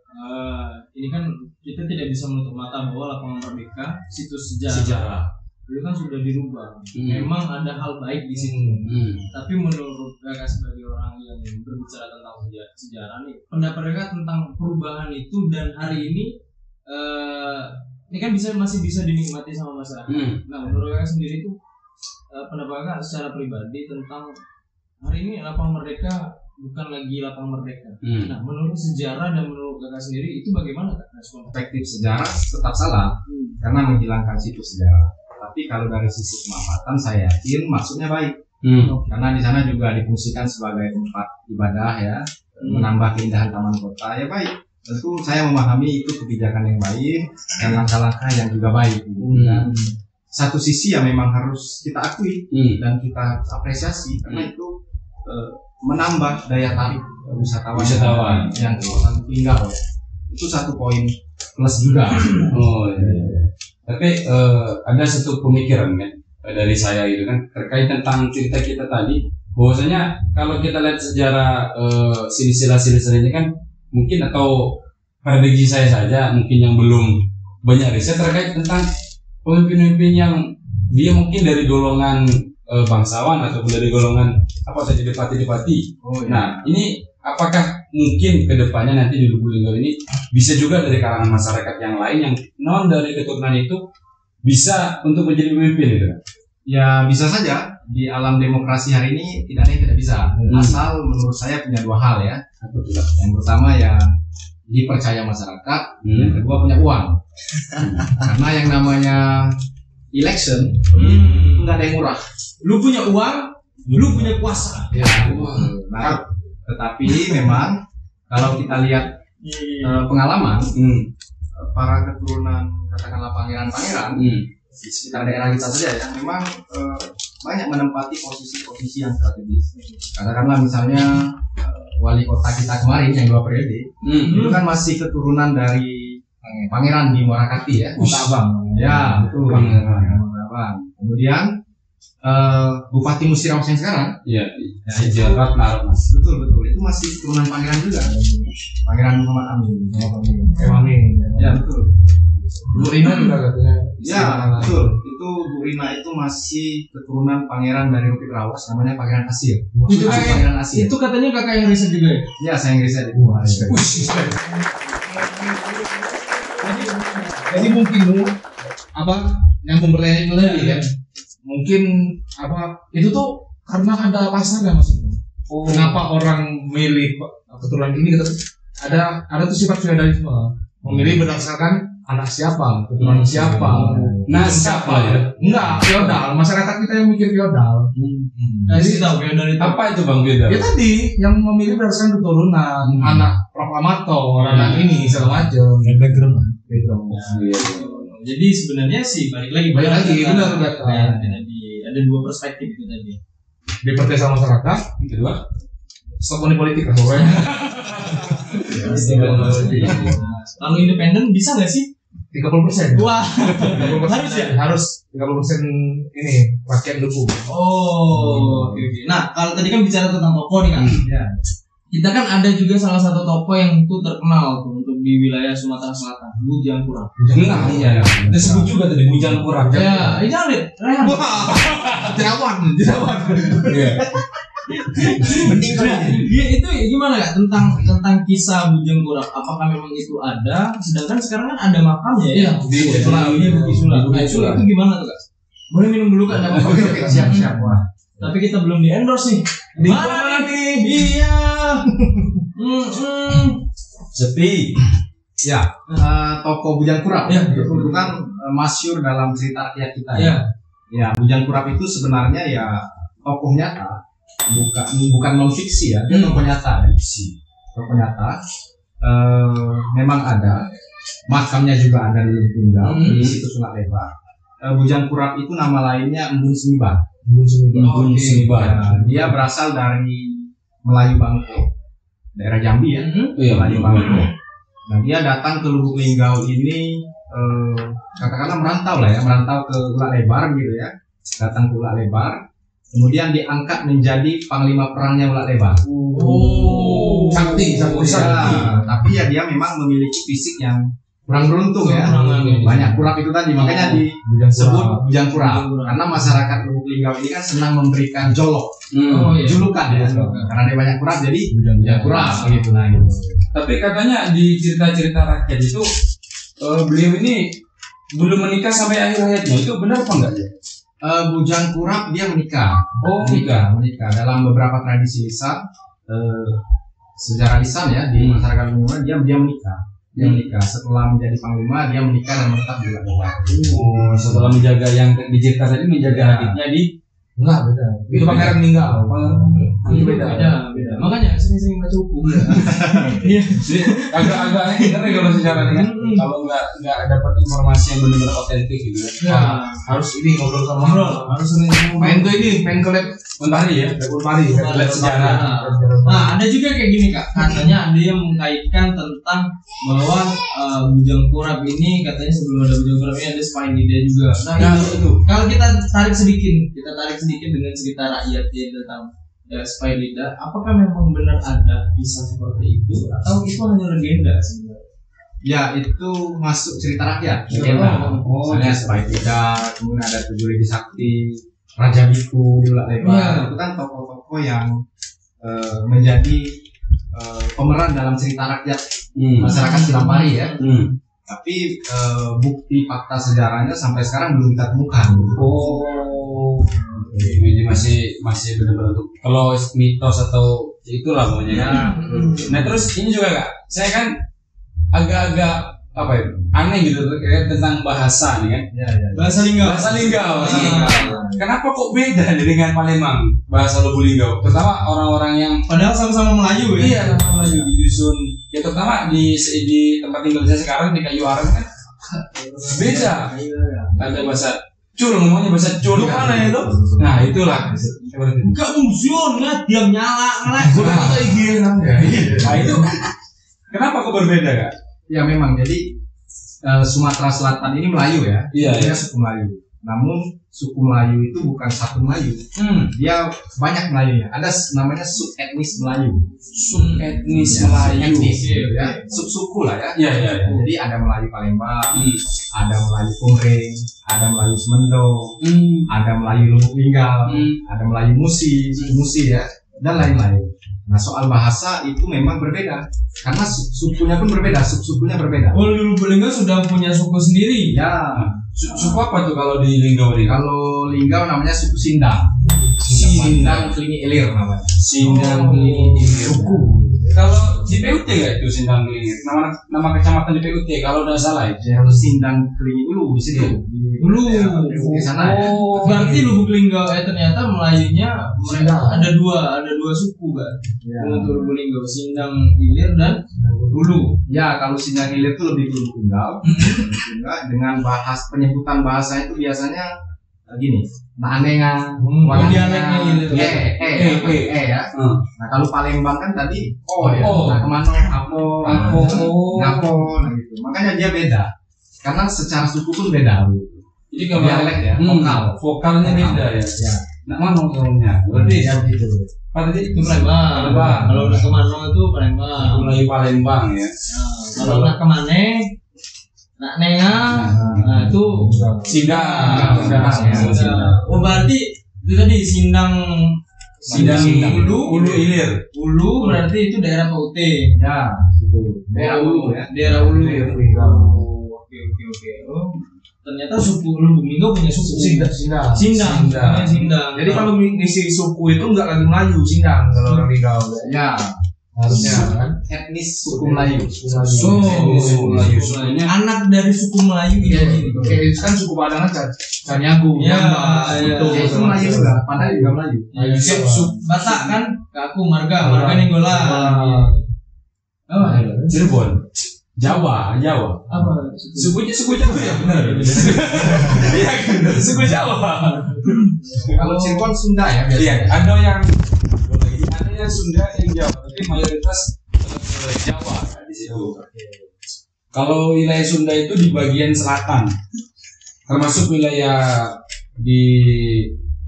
ini kan kita tidak bisa menutup mata bahwa lapangan merdeka situs sejarah itu kan sudah dirubah. Memang ada hal baik di situ. Tapi menurut Kakak sebagai orang yang berbicara tentang sejarah nih, pendapat Kakak tentang perubahan itu dan hari ini kan masih bisa dinikmati sama masyarakat. Nah menurut Kakak sendiri itu pendapat Kakak secara pribadi tentang hari ini lapangan merdeka bukan lagi lapangan merdeka. Nah menurut sejarah dan menurut Kakak sendiri itu bagaimana Kak respon? Perspektif sejarah tetap salah karena menghilangkan situs sejarah. Tapi kalau dari sisi pemanfaatan saya yakin maksudnya baik. Karena di sana juga difungsikan sebagai tempat ibadah ya, menambah keindahan taman kota ya baik. Tentu saya memahami itu kebijakan yang baik dan langkah-langkah yang juga baik. Dan satu sisi ya memang harus kita akui dan kita apresiasi karena itu menambah daya tarik wisatawan yang ke Kota Lubulingga ya. Itu satu poin plus juga. Oh iya. Tapi ada satu pemikiran kan dari saya itu kan terkait tentang cerita kita tadi, bahwasanya kalau kita lihat sejarah silsilah-silsilahnya kan mungkin, atau prediksi saya saja mungkin yang belum banyak riset terkait tentang pemimpin-pemimpin yang dia mungkin dari golongan bangsawan ataupun dari golongan apa saja dipati-dipati. Nah, ini apakah mungkin kedepannya nanti di Lubuk Linggau ini bisa juga dari kalangan masyarakat yang lain yang non dari keturunan itu bisa untuk menjadi pemimpin gitu? Ya bisa saja, di alam demokrasi hari ini tidak ada yang tidak bisa. Asal menurut saya punya dua hal ya. Yang pertama ya dipercaya masyarakat, yang kedua punya uang. Karena yang namanya election itu nggak ada yang murah. Lu punya uang, lu punya kuasa. Ya, nah, tetapi memang kalau kita lihat pengalaman para keturunan katakanlah pangeran-pangeran di sekitar daerah kita saja ya, memang banyak menempati posisi-posisi yang strategis. Katakanlah misalnya wali kota kita kemarin yang 2 periode itu kan masih keturunan dari pangeran di Muarakati ya, Kota Abang. Ya, betul. Pangeran Abang. Kemudian Bupati Musirawas yang sekarang, ya Ratna. Betul. Itu masih keturunan pangeran juga. Pangeran Muhammad Amin. Ya, betul. Bu Rina juga katanya. Ya, betul. Itu Bu Rina itu masih keturunan pangeran dari Rupit Rawas, namanya Pangeran Asir. Itu Pangeran Asir. Itu katanya kakak yang riset juga ya? Ya, saya yang riset. Jadi mungkin yang pemberdayaan itu tadi kan, mungkin itu tuh karena ada pasarnya Mas. Kenapa orang milih keturunan ini gitu? Ada tuh sifat feodalisme, memilih berdasarkan anak siapa, keturunan siapa, siapa ya? Enggak, feodal. Masyarakat kita yang mikir feodal. Jadi tahu feodal itu apa itu Bang feodal? Ya tadi yang memilih berdasarkan keturunan, anak proklamator, anak ini segala macam. Background. Jadi sebenarnya sih balik lagi benar. Ada 2 perspektif itu tadi. Dipercaya sama masyarakat, kedua stop politik lah pokoknya. Kalau independen bisa nggak sih? 30%. Wah, harus ya? Harus 30% ini rakyat dukung. Oke. Nah, kalau tadi kan bicara tentang tokoh nih kan. Ya. Kita kan ada juga salah satu tokoh yang itu terkenal tuh untuk di wilayah Sumatera Selatan, Bujang Kurap. Iya. Disebut juga tadi Bujang Kurap. Ya, jangan lihat. Rehan. Jerawan. Iya. Iya, itu gimana Kak tentang kisah Bujang Kurap? Apakah memang itu ada? Sedangkan sekarang kan ada makamnya ya di Bukit Sula. Itu gimana tuh Kak? Boleh minum dulu Kak? Oke, siap. Wah. Tapi kita belum di endorse nih. Di mana nih? Iya. Sepi. Ya, tokoh Bujang Kurap ya, itu kan masyhur dalam cerita rakyat kita ya. Ya, Bujang Kurap itu sebenarnya ya tokoh nyata, bukan non fiksi ya, dia tokoh nyata ya. Tokoh nyata. Memang ada, makamnya juga ada di Lubuk Linggau, di situ Sungai Lebar. Bujang Kurap itu nama lainnya Embun Semibar. Dia berasal dari Melayu Bangko, daerah Jambi ya, Melayu Bangko. Nah, dia datang ke Lubuk Linggau ini katakanlah merantau ke Ulak Lebar gitu ya. Datang ke Ulak Lebar, kemudian diangkat menjadi panglima perangnya Ulak Lebar. Sakti. Tapi ya dia memang memiliki fisik yang kurang beruntung ya. Banyak kurap itu tadi, makanya disebut Bujang Kurap. Karena masyarakat Lubuk Linggau ini kan senang memberikan jolok, julukan ya. Karena dia banyak kurap jadi Bujang Kurap gitu. Nah gitu. Tapi katanya di cerita-cerita rakyat itu beliau ini belum menikah sampai akhir hayatnya. Itu benar apa enggak ya? Bujang Kurap dia menikah. Menikah. Dalam beberapa tradisi lisan, sejarah lisan ya di masyarakat Lubuk dia menikah. Dia menikah setelah menjadi panglima, dia menikah dan menetap di Lebar. Setelah menjaga yang diceritakan tadi, menjaga adiknya di enggak beda. Itu pangeran meninggal. Itu beda. Makanya sering-sering baca hukum. Iya. Agak-agak ngeri kalau secara ini kan. Kalau nggak dapat informasi yang benar-benar otentik gitu ya. Harus ini ngobrol sama harus sering pengen ke lab Untari ya. Lab sejarah. Nah, ada juga kayak gini Kak. Katanya ada yang mengkaitkan tentang bahwa Bujang Kurap ini katanya sebelum ada Bujang Kurap ini ada Spainida juga. Nah, itu. Kalau kita tarik sedikit dengan cerita rakyat ya tentang Spainida, apakah memang benar ada kisah seperti itu atau itu hanya legenda sebenarnya? Ya itu masuk cerita rakyat. Misalnya Sebaik Tidak, kemudian ada Tujuh Lidi Sakti, Raja Biku, Dula Lebar. Itu kan tokoh-tokoh yang menjadi pemeran dalam cerita rakyat masyarakat Silampari ya. Tapi bukti fakta sejarahnya sampai sekarang belum kita temukan. Ini masih benar-benar untuk kalau mitos atau itulah pokoknya kan. Nah terus ini juga Kak, saya kan agak-agak apa ya aneh gitu tentang bahasa nih kan. Bahasa Linggau. Kenapa kok beda dengan Palembang bahasa Lubuk-Linggau? Terutama orang-orang yang Padahal sama-sama Melayu ya. Iya, sama Melayu di dusun. Ya terutama di tempat tinggal saya sekarang di Kayu Areng kan beda. Ada bahasa Cul, ngomongnya bahasa Cul. Mana itu? Nah itulah. Enggak musuh diam nyala. Gua kata IG namanya. Nah itu kenapa kok berbeda Kak? Ya memang jadi Sumatera Selatan ini Melayu ya. Iya. Suku Melayu. Namun suku Melayu itu bukan satu Melayu. Dia banyak Melayunya. Ada namanya sub etnis Melayu. Melayu. Ya. Sub suku lah ya. Iya. Jadi ada Melayu Palembang, ada Melayu Kumring, ada Melayu Semendo, ada Melayu Lubuk-Linggau, ada Melayu Musi ya, dan lain-lain. Nah soal bahasa itu memang berbeda karena sukunya pun berbeda, sub-sukunya berbeda. Oh, Lubuk-Linggau sudah punya suku sendiri. Ya. Suku apa tuh kalau di Linggau nih? Kalau Linggau namanya suku Sindang. Sindang Klingi Ilir namanya. Sindang Klingi Ilir. Suku. Kalau di PUT nggak itu Sindang Klingi? Nama kecamatan di PUT kalau udah salah ya. Kalau Sindang Klingi Ulu di situ. Ulu. Di sana ya. Berarti Lubuk-Linggau ternyata Melayunya ada dua suku kan. Ya. Untuk Lubuk-Linggau, Sindang Ilir dan Ulu. Ya, kalau Sindang Ilir itu lebih ke Lubuk-Linggau. Dengan penyebutan bahasa itu biasanya gini, nanenga, dialeknya gitu. ya. Nah kalau Palembang kan tadi ya. Oh. Nah kemana ngapo, nah gitu. Makanya dia beda, karena secara suku pun beda. Jadi kalau dialek ya, vokalnya beda ya. Ya. Nah mana vokalnya? Berarti ya begitu. berarti Itu Palembang. Kalau udah ke Manong itu Palembang. Melayu Palembang ya. Kalau udah kemana? Nak nenga, nah itu Sindang. Oh berarti itu tadi Sindang Ulu Ilir. Ulu berarti itu daerah PUT. Ya, itu daerah Ulu ya. Daerah Ulu ya. Oke. Oh, ternyata suku Lubuk-Linggau punya suku Sindang. Jadi kalau ngisi suku itu enggak lagi Melayu, Sindang kalau orang Linggau. Ya. Harusnya kan etnis suku Melayu. Suku Melayu. Anak dari suku Melayu ini. Kayak itu kan suku Padang kan Canyagu. Ya, itu Melayu juga, Padang juga Melayu. Batak kan, Kaku Marga Nenggola. Cirebon. Jawa. Apa? Suku Jawa ya benar. Iya benar. Suku Jawa. Kalau Cirebon Sunda ya biasanya. Iya, ada yang Sunda yang Jawa, tapi mayoritas Jawa di situ. Kalau wilayah Sunda itu di bagian selatan, termasuk wilayah di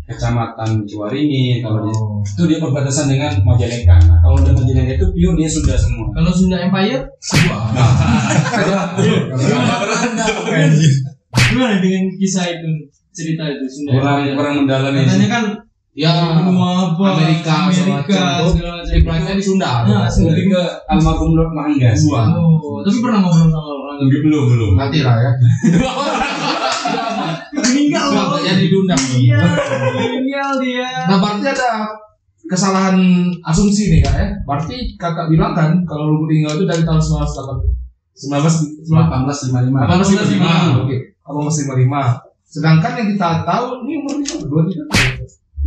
Kecamatan Ciwaringin. Kalau itu dia perbatasan dengan Majalengka. Nah, kalau udah Majalengka itu pure dia Sunda semua. Kalau Sunda Empire, gimana dengan kisah itu, cerita itu Sunda Empire? Kurang mendalam ini. Katanya kan ya benua apa? Amerika segala macam. Dipelajari di Sunda. Lebih ke almarhum Lord Manggas. Tapi pernah ngobrol sama orang? Belum. Nanti lah ya. Meninggal loh. Jadi diundang. Iya, meninggal dia. Nah, berarti ada kesalahan asumsi nih Kak ya. Berarti Kakak bilang kan kalau Lubuk-Linggau itu dari tahun 1855. Oke. 1855. Sedangkan yang kita tahu ini umurnya 23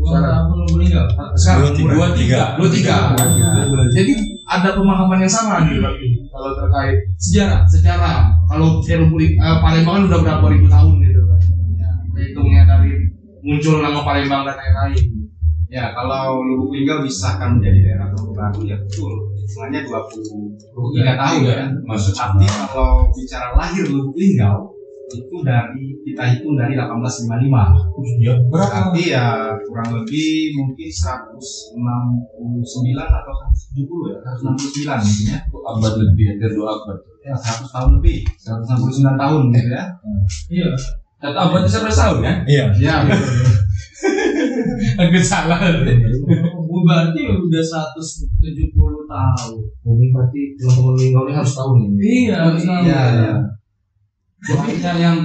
tahun Lubuk-Linggau. Sekarang 23. Jadi ada pemahaman yang salah nih berarti kalau terkait Sejarah. Kalau Palembang kan udah berapa ribu tahun gitu kan. Hitungnya dari muncul nama Palembang dan lain-lain. Ya, kalau Lubuk-Linggau disahkan menjadi daerah baru ya betul. Hitungannya 23 tahun ya. Maksud Tapi kalau bicara lahir Lubuk-Linggau itu kita hitung dari 1855. Ya, berarti ya kurang lebih mungkin 169 atau 170 ya, 169 mungkin ya. Abad lebih, hampir 2 abad. Ya 100 tahun lebih, 169 tahun gitu ya. Iya. 1 abad itu 11 tahun kan? Iya. Ya betul. Agak salah. Berarti udah 170 tahun. Ini berarti teman-teman Linggau ini harus tahu nih. Iya, harus tahu. Iya, iya. Makanya yang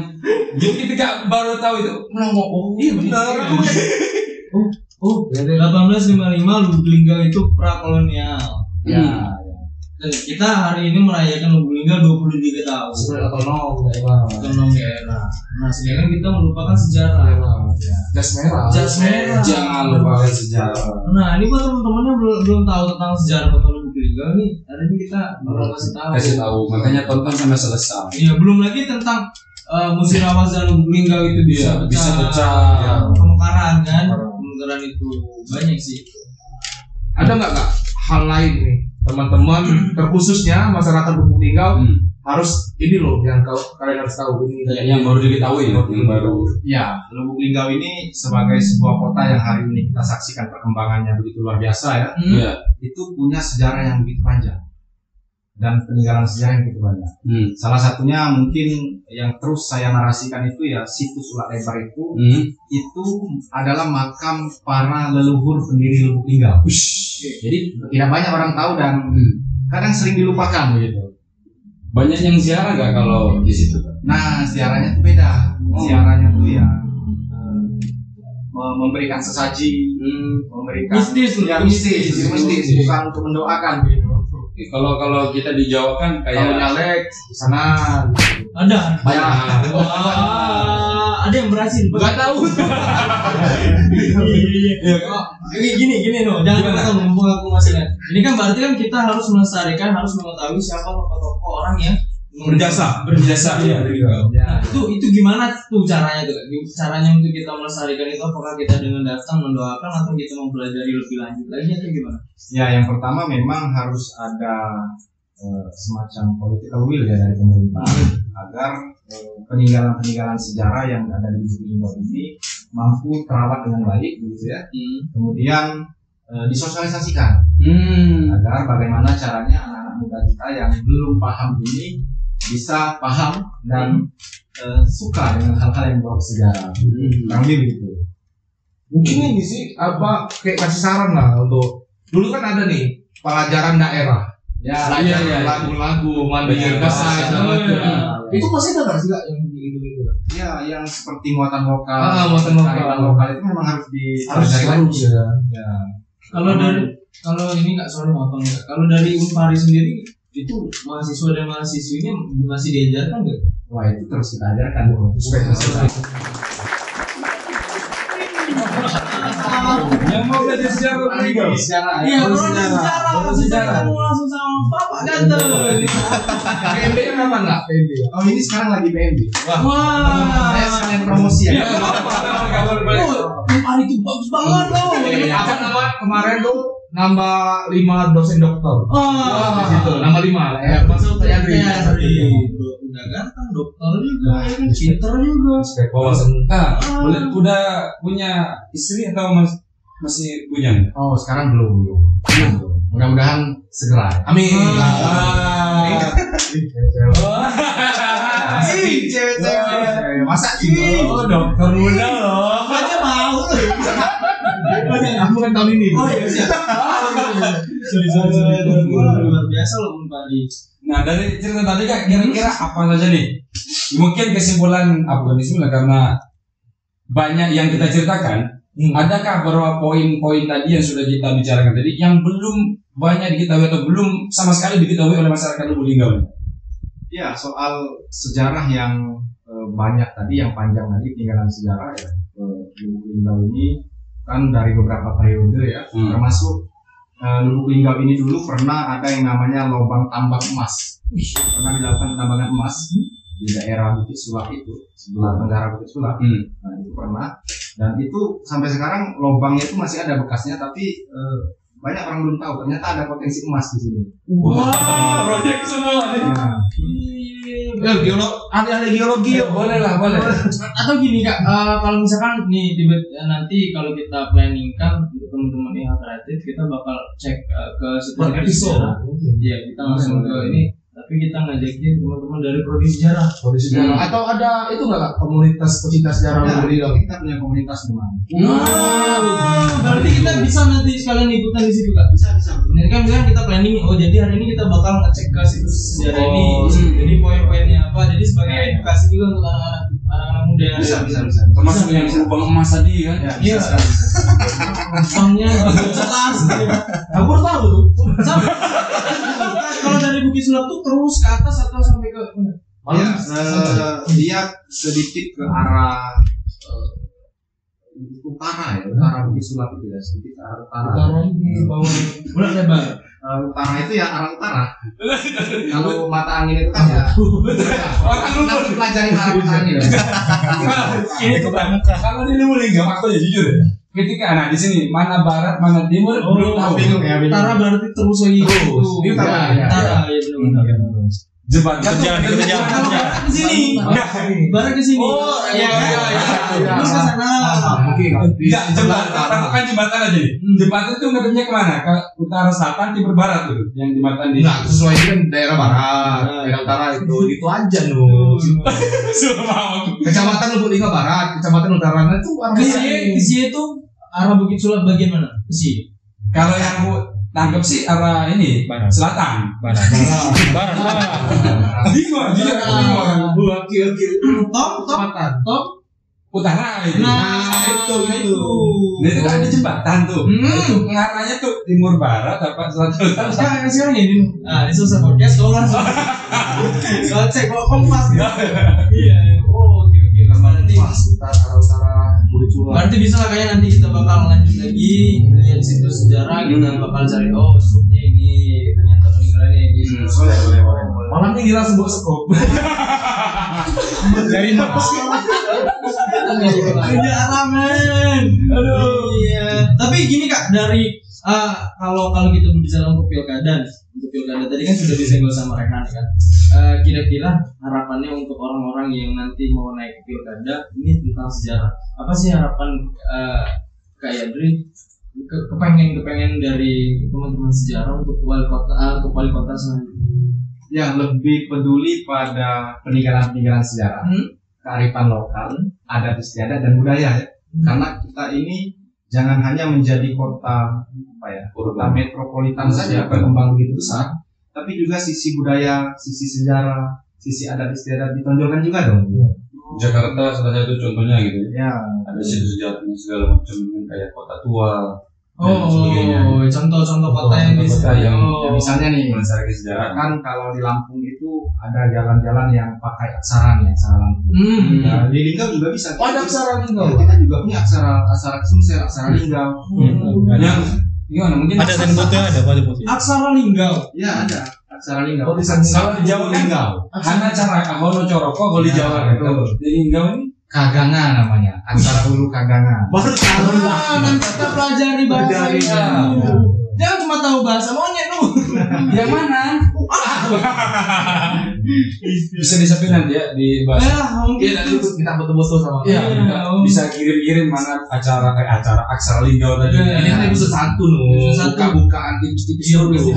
jadi ketika baru tahu itu melongo. Oh Iya benar. Oh, 1855 Lubuk Linggau itu prakolonial. Ya. Dan kita hari ini merayakan Lubuk Linggau 23 tahun. sebenarnya otonom daerah. Otonom daerah. Nah, sedangkan kita melupakan sejarah. Jas merah. Jas merah. Jangan lupakan sejarah. Nah, ini buat teman-teman yang belum tahu tentang sejarah Kota Lubuk Linggau nih, hari ini kita bakal kasih tahu. Makanya tonton sampai selesai. Iya, belum lagi tentang Musirawas dan Lubuk Linggau itu bisa pecah. Ya, pemekaran kan, pemekaran itu banyak sih. Ada nggak Kak hal lain nih teman-teman terkhususnya masyarakat Lubuk Linggau harus ini loh yang kalian harus tahu ini Yang baru diketahui, yang baru. Ya, Lubuk Linggau ini sebagai sebuah kota yang hari ini kita saksikan perkembangannya begitu luar biasa ya. Iya. Itu punya sejarah yang begitu panjang dan peninggalan sejarah yang begitu banyak. Salah satunya mungkin yang terus saya narasikan itu ya situs Ulat Lebar itu adalah makam para leluhur pendiri Lubuk Linggau. Jadi tidak banyak orang tahu dan kadang sering dilupakan begitu. Banyak yang ziarah nggak kalau di situ? Nah, ziarahnya tuh beda. Ziarahnya tuh ya memberikan sesaji, memberikan mistis, mistis, bukan untuk mendoakan gitu. Kalau kita di Jawa kan Kalau kayak nyalek di sana Ada. banyak. Ada yang berhasil. Enggak tahu. Gini loh, jangan potong mumpung aku masih lihat. Ini kan berarti kan kita harus melestarikan, harus mengetahui siapa tokoh-tokoh orang yang berjasa. ya. Nah, itu gimana tuh caranya tuh? Caranya untuk kita melestarikan itu apakah kita dengan datang mendoakan atau kita mempelajari lebih lanjut lagi atau gimana? Ya, yang pertama memang harus ada semacam political will ya dari pemerintah agar peninggalan-peninggalan sejarah yang ada di Lubuk Linggau ini mampu terawat dengan baik gitu ya. Kemudian disosialisasikan agar bagaimana caranya anak-anak muda kita yang belum paham ini bisa paham dan suka dengan hal-hal yang berbau sejarah. Kurang lebih begitu. Mungkin ini sih apa kayak kasih saran lah untuk dulu kan ada nih pelajaran daerah. Ya, lagu-lagu mandiri bahasa itu masih ada nggak sih Kak yang gitu-gitu? Ya, yang seperti muatan lokal. Muatan lokal itu memang harus dipelajari ya. Ya. Kalau ini nggak soal motong ya. Kalau dari Unpari sendiri itu mahasiswa dan mahasiswinya masih diajarkan nggak? Wah, itu terus kita ajarkan. Yang mau belajar sejarah Linggau. Iya, sejarah kamu langsung sama Bapak ganteng. PMB nya kapan nggak? PMB. Oh, ini sekarang lagi PMB. Wah, Saya sekalian promosi ya. Unpari itu bagus banget loh. Apa nama kemarin tuh nambah 5 dosen dokter. Di situ nambah 5 ya. Masuk ke Yandri. Udah ganteng, dokter juga, pinter juga. Wawasan. Udah punya istri atau masih punya? Oh, sekarang belum. Mudah-mudahan segera. Amin. Cewek-cewek. Masa ini? Oh, dokter muda loh. Makanya mau loh. Aku kan tahun ini. Oh iya siap. Sorry. Luar biasa loh Unpari. Nah, dari cerita tadi Kak, kira-kira apa saja nih? Mungkin kesimpulan karena banyak yang kita ceritakan. Adakah beberapa poin-poin tadi yang sudah kita bicarakan tadi yang belum banyak diketahui atau belum sama sekali diketahui oleh masyarakat Lubuk Linggau? Ya, soal sejarah yang banyak tadi, yang panjang tadi, peninggalan sejarah ya. Lubuk Linggau ini kan dari beberapa periode ya, termasuk Lubuk Linggau ini dulu pernah ada yang namanya lubang tambang emas. Pernah dilakukan tambangan emas di daerah Bukit Sulap itu, sebelah tenggara Bukit Sulap. Nah, itu pernah. Dan itu sampai sekarang lubangnya itu masih ada bekasnya, tapi banyak orang belum tahu ternyata ada potensi emas di sini. Wah, proyek semua nih. Ya. ahli geologi boleh lah, boleh. Atau gini Kak, kalau misalkan nih nanti kalau kita planning kan untuk teman-teman yang kreatif kita bakal cek ke situs sejarah. Iya, kita langsung ke ini. Tapi kita ngajakin teman-teman dari prodi sejarah. Atau ada itu nggak Kak, komunitas pecinta sejarah Jadi kita punya komunitas memang. Berarti kita bisa nanti sekalian ikutan di situ Kak. Bisa. Ini kan misalkan kita planning, jadi hari ini kita bakal ngecek ke situs sejarah ini. Jadi poin-poinnya apa? Jadi sebagai edukasi juga untuk anak-anak muda. Bisa. Termasuk yang lubang emas tadi kan. Iya. Lubangnya jelas. Aku tahu tuh. Kalau dari Bukit Sulap tuh terus ke atas atau sampai ke mana? Dia sedikit ke arah utara ya, utara Bukit Sulap itu ya, sedikit ke arah utara. Utara di bawah. Bulan lebar. Utara itu ya arah utara. Kalau mata angin itu kan ya. Kita pelajari arah mata angin. Ini kalau di Lubulingga waktunya jujur ya. Ketika di sini mana barat mana timur belum tahu. Bingung ya. Utara berarti terus lagi. Ini utara. Utara ya benar. Jembatan Ke sini. Barat ke sini. Oh iya. Terus ke sana. Enggak, jembatan kan jembatan aja nih. Jembatan itu ngadepnya kemana? Ke utara selatan timur barat tuh. Yang jembatan di. Enggak, sesuai kan daerah barat, daerah utara itu aja loh. Kecamatan Lubulingga Barat, kecamatan Utara itu arah Kesi itu arah Bukit Sulap bagian mana? Kesi. Kalau yang aku tangkap sih arah ini selatan. Barat. Bingung. Top. Utara itu. Nah, itu. Nah, itu kan ada jembatan tuh. Itu ngarahnya tuh timur barat apa selatan utara. Sekarang ini. Ini selesai podcast kalau langsung. Kalau cek kalau kompas gitu. Iya. Oh, oke. Berarti arah utara Bukit Sulap. berarti bisa lah kayaknya nanti kita bakal lanjut lagi lihat situs sejarah, kita bakal cari skupnya ini, ternyata peninggalannya ini. Boleh. Malam ini kita sebut skop. Dari Sejarah men. Aduh. Iya. Tapi gini Kak, dari kalau kita berbicara untuk pilkada tadi kan sudah disenggol sama Rehan kan. Kira-kira harapannya untuk orang-orang yang nanti mau naik ke pilkada ini tentang sejarah. Apa sih harapan Kak Yadri kepengen dari teman-teman sejarah untuk wali kota selanjutnya? Ya, lebih peduli pada peninggalan sejarah, kearifan lokal, adat istiadat dan budaya ya. Karena kita ini jangan hanya menjadi kota metropolitan saja berkembang begitu besar, tapi juga sisi budaya, sisi sejarah, sisi adat istiadat ditonjolkan juga dong. Jakarta salah satu contohnya gitu. Ya, Ada situs sejarahnya segala macam kayak kota tua. Contoh-contoh kota yang di yang misalnya nih, melestarikan sejarah. kan kalau di Lampung itu ada jalan-jalan yang pakai aksara nih, aksara Lampung. Nah, di Linggau juga bisa. Ada aksara Linggau. Ya, kita juga punya aksara Sumsel, aksara Linggau. Gimana mungkin Ada dan putih ada putih. Aksara Linggau. Ya ada aksara Linggau. Oh, di kalau di Jawa kan hanya cara ahono coroko kalau di Jawa itu. Di Linggau ini Kaganga namanya, aksara Ulu Kaganga. Baru tahu. Nanti kita pelajari bahasa itu. Jangan cuma tahu bahasa monyet lu. yang mana? Bisa disepin nanti ya di bahasa. Mungkin Nanti kita betul-betul sama. Iya, bisa kirim-kirim mana acara aksara Linggau tadi. Ini kan episode 1 loh. Buka-bukaan tipis-tipis dulu.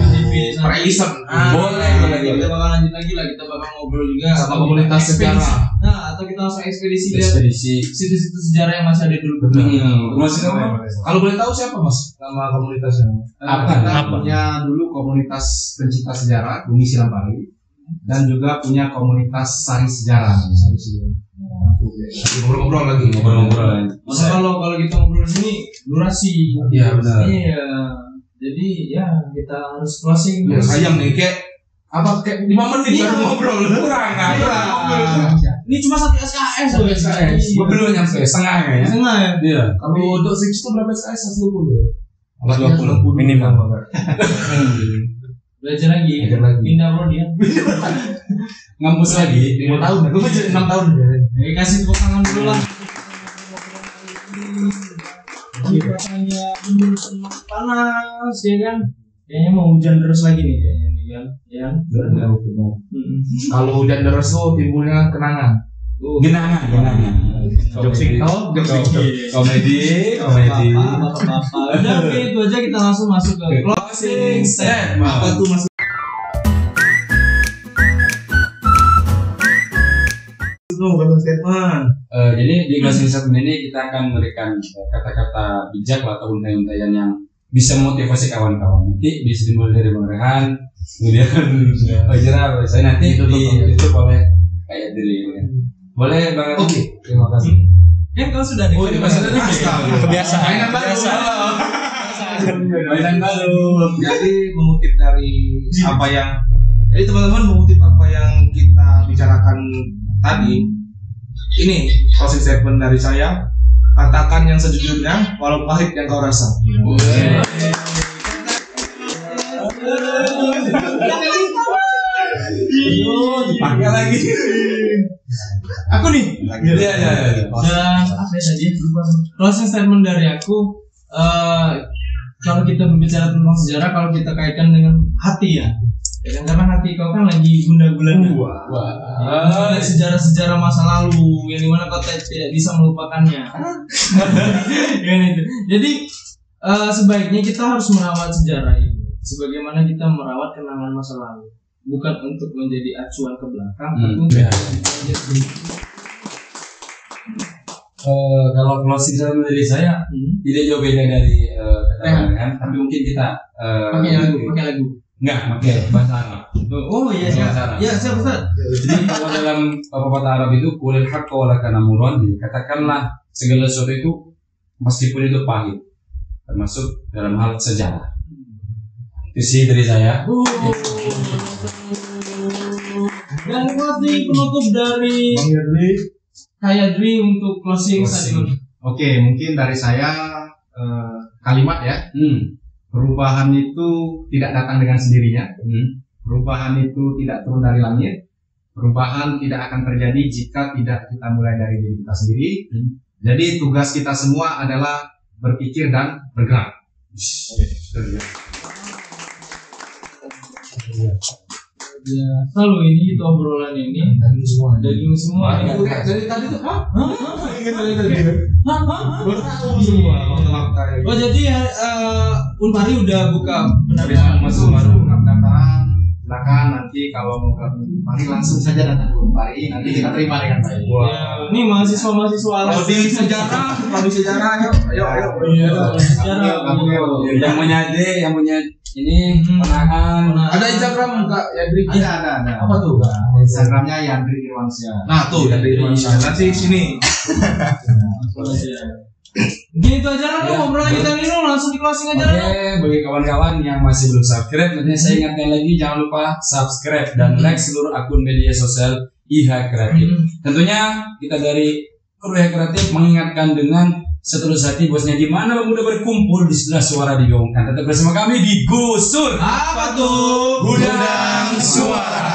Pre-episode. Boleh. Kita bakal lanjut lagi lah, kita bakal ngobrol juga Sama komunitas sejarah. Nah, atau kita langsung ekspedisi Ekspedisi. situs-situs sejarah yang masih ada dulu. Masih apa? Kalau boleh tahu siapa Mas nama komunitasnya? Kita punya dulu komunitas pencinta sejarah Bumi Silampari dan juga punya komunitas Sari Sejarah. Ngobrol-ngobrol lagi. Ngobrol-ngobrol. Kalau kita ngobrol di sini durasi. Iya benar. Iya. Jadi ya kita harus closing. Ya, sayang nih kayak 5 menit baru ngobrol. Kurang. Ini cuma 1 SKS loh, SKS. Belum nyampe setengah ya. Setengah ya. Iya. Kalau untuk 6 itu berapa SKS? 120 ya? 20 minimal. Belajar lagi. Pindah bro dia. Ngampus lagi. 5 tahun. Gue masih 6 tahun. Kasih tepuk tangan dulu lah. Rasanya panas ya kan. Kayaknya mau hujan terus lagi nih kayaknya nih kan. Ya. Benar. Kalau hujan deras tuh timbulnya kenangan. Genangan. Jokes TikTok, Komedi. Bapak-bapak. Udah oke, itu aja kita langsung masuk ke closing statement. Apa tuh Mas? Closing statement. Jadi di closing statement ini kita akan memberikan kata-kata bijak atau untayan-untayan yang bisa memotivasi kawan-kawan. Nanti bisa dimulai dari Bang Rehan, kemudian Fajar, saya nanti ditutup oleh kayak diri. Boleh Bang Rehan? Oke, terima kasih. Kan kau sudah Oh, ini maksudnya Kebiasaan. Mainan baru. Jadi mengutip dari apa yang teman-teman mengutip apa yang kita bicarakan tadi. Ini closing statement dari saya. Katakan yang sejujurnya, walau pahit yang kau rasa. Pakai lagi. Aku nih. Iya. Dan apa ya tadi? Lupa. Closing statement dari aku, kalau kita berbicara tentang sejarah, kalau kita kaitkan dengan hati ya, karena hati kau kan lagi gunda-gulana. Sejarah-sejarah masa lalu yang dimana kau tidak bisa melupakannya. Jadi sebaiknya kita harus merawat sejarah itu, sebagaimana kita merawat kenangan masa lalu, bukan untuk menjadi acuan ke belakang, tapi untuk kalau closing statement dari saya tidak jauh beda dari kan, tapi mungkin kita pakai lagu. Enggak, pakai bahasa Arab. Oh iya, siap Ustaz. Jadi kalau dalam pepatah Arab itu kulil haqqa wa laka namuron, katakanlah segala sesuatu itu meskipun itu pahit, termasuk dalam hal sejarah. Itu sih dari saya. Dan closing penutup dari Kak Yadri untuk closing statement. Oke, mungkin dari saya kalimat ya. Perubahan itu tidak datang dengan sendirinya. Perubahan itu tidak turun dari langit. Perubahan tidak akan terjadi jika tidak kita mulai dari diri kita sendiri. Jadi tugas kita semua adalah berpikir dan bergerak. Ya, selalu ini itu obrolan ini daging semua. Dari tadi tuh Oh jadi Unpari udah buka pendaftaran masuk pendaftaran. Silakan nanti kalau mau gabung Unpari langsung saja datang ke Unpari, nanti kita terima dengan baik. Ya, ini mahasiswa Prodi sejarah, ayo. Yang punya ini penahan. Ada Instagram Kak Yadri? Ada. Apa tuh? Instagramnya Yandri Irwansyah. Nah tuh Yandri Irwansyah. Nanti sini. Mungkin itu aja lah obrolan kita ini, langsung di closing aja. Oke, bagi kawan-kawan yang masih belum subscribe, nanti saya ingatkan lagi jangan lupa subscribe dan like seluruh akun media sosial IH Kreatif. Tentunya kita dari kru IH Kreatif mengingatkan dengan setulus hati bosnya di mana pemuda berkumpul di sebelah suara digaungkan. Tetap bersama kami di Gusur. Apa tuh? Gudang Suara.